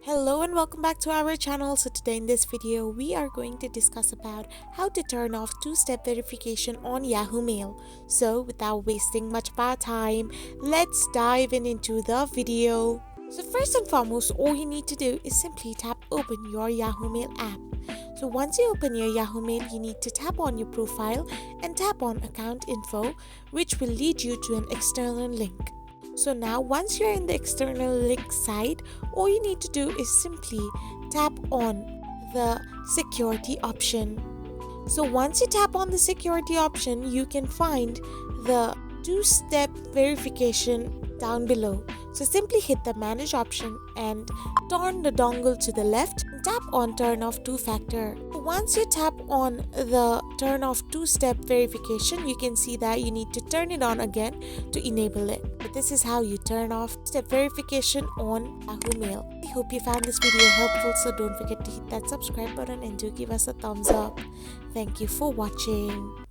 Hello and welcome back to our channel. So today in this video we are going to discuss about how to turn off two-step verification on Yahoo Mail. So without wasting much of our time, let's dive into the video. So first and foremost, all you need to do is simply tap open your Yahoo Mail app. So once you open your Yahoo Mail, you need to tap on your profile and tap on account info, which will lead you to an external link. So now once you're in the external link site, all you need to do is simply tap on the security option. So once you tap on the security option, you can find the two-step verification down below. So simply hit the manage option and turn the dongle to the left and tap on turn off two-factor. Once you tap on the turn off two-step verification, you can see that you need to turn it on again to enable it. This is how you turn off step verification on Yahoo Mail. I hope you found this video helpful, so don't forget to hit that subscribe button and do give us a thumbs up. Thank you for watching.